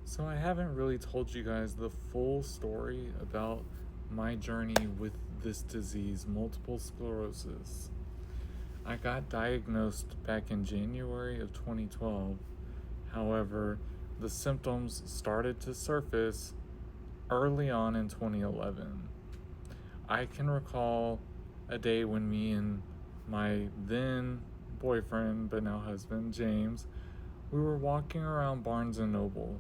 So I haven't really told you guys the full story about my journey with this disease, multiple sclerosis. I got diagnosed back in January of 2012. However, the symptoms started to surface early on in 2011. I can recall a day when me and my then boyfriend, but now husband, James, we were walking around Barnes and Noble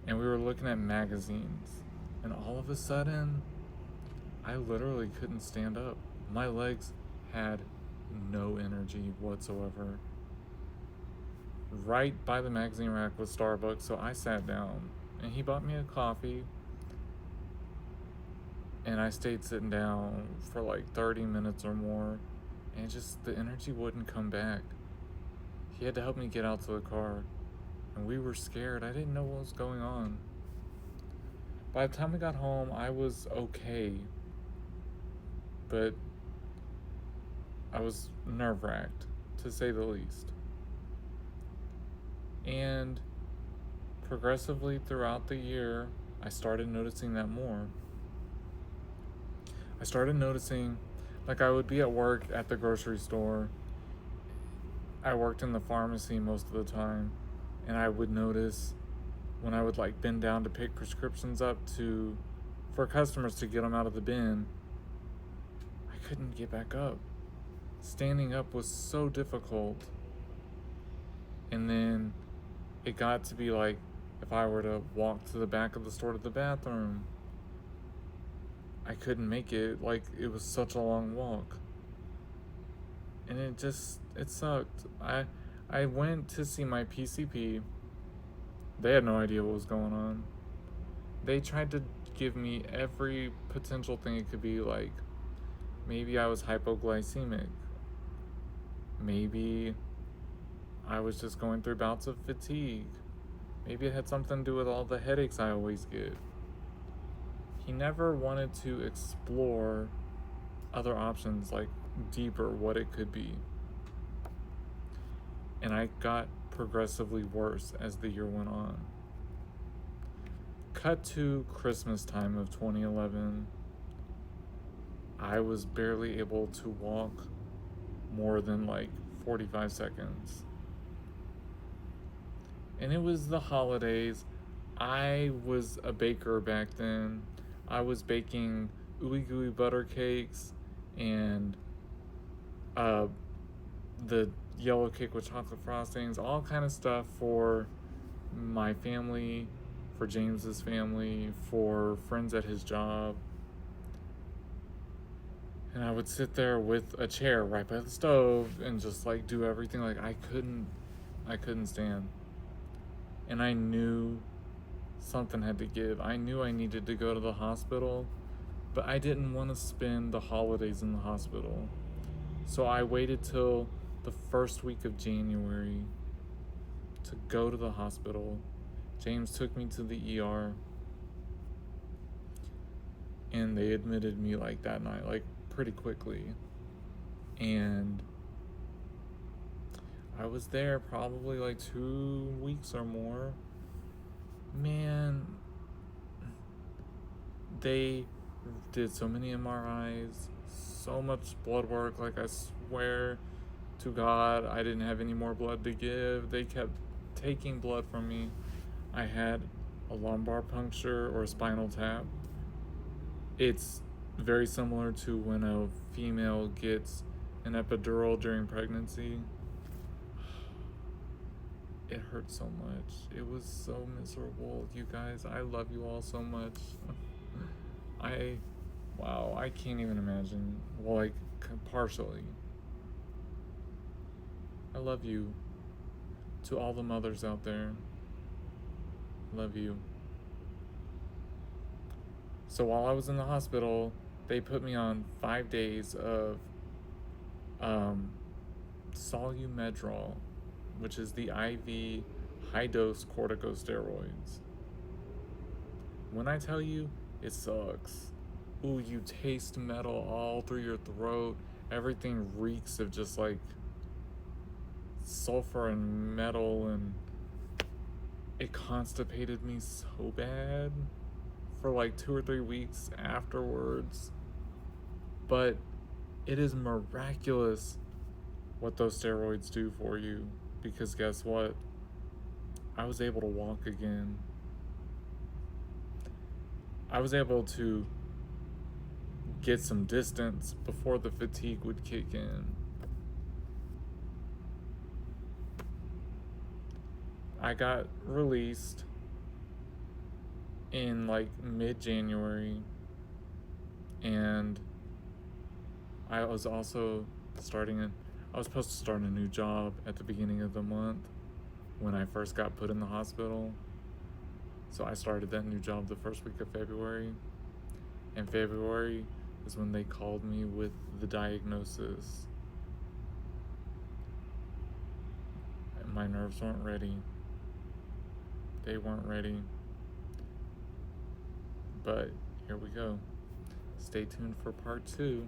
and we were looking at magazines, and all of a sudden, I literally couldn't stand up. My legs had no energy whatsoever. Right by the magazine rack was Starbucks, so I sat down, and he bought me a coffee, and I stayed sitting down for like 30 minutes or more, and just the energy wouldn't come back. He had to help me get out to the car, and we were scared. I didn't know what was going on. By the time we got home, I was okay, but I was nerve-wracked, to say the least. And progressively throughout the year, I started noticing that more. I started noticing, like, I would be at work at the grocery store. I worked in the pharmacy most of the time, and I would notice when I would like bend down to pick prescriptions up for customers to get them out of the bin, I couldn't get back up. Standing up was so difficult. And then it got to be like, if I were to walk to the back of the store to the bathroom, I couldn't make it. Like, it was such a long walk. And it sucked. I went to see my PCP. They had no idea what was going on. They tried to give me every potential thing it could be, like maybe I was hypoglycemic. Maybe I was just going through bouts of fatigue. Maybe it had something to do with all the headaches I always get. He never wanted to explore other options, like deeper what it could be. And I got progressively worse as the year went on. Cut to Christmas time of 2011. I was barely able to walk more than like 45 seconds. And it was the holidays. I was a baker back then. I was baking ooey gooey butter cakes and the yellow cake with chocolate frostings, all kind of stuff for my family, for James's family, for friends at his job. And I would sit there with a chair right by the stove and just like do everything. Like I couldn't stand. And I knew something had to give. I knew I needed to go to the hospital, but I didn't want to spend the holidays in the hospital. So I waited till the first week of January to go to the hospital. James took me to the ER, and they admitted me like that night, like pretty quickly. And I was there probably like 2 weeks or more. Man, they did so many MRIs, so much blood work. Like, I swear to God, I didn't have any more blood to give. They kept taking blood from me. I had a lumbar puncture or a spinal tap. It's very similar to when a female gets an epidural during pregnancy. It hurt so much. It was so miserable, you guys. I love you all so much. Wow, I can't even imagine. Well, like, partially. I love you. To all the mothers out there, love you. So while I was in the hospital, they put me on 5 days of Solumedrol, which is the IV high-dose corticosteroids. When I tell you, it sucks. Ooh, you taste metal all through your throat. Everything reeks of just like sulfur and metal, and it constipated me so bad for like 2 or 3 weeks afterwards. But it is miraculous what those steroids do for you, because guess what? I was able to walk again. I was able to get some distance before the fatigue would kick in. I got released in like mid-January, and I was also I was supposed to start a new job at the beginning of the month when I first got put in the hospital. So I started that new job the first week of February. And February is when they called me with the diagnosis. And my nerves weren't ready. They weren't ready. But here we go. Stay tuned for part 2.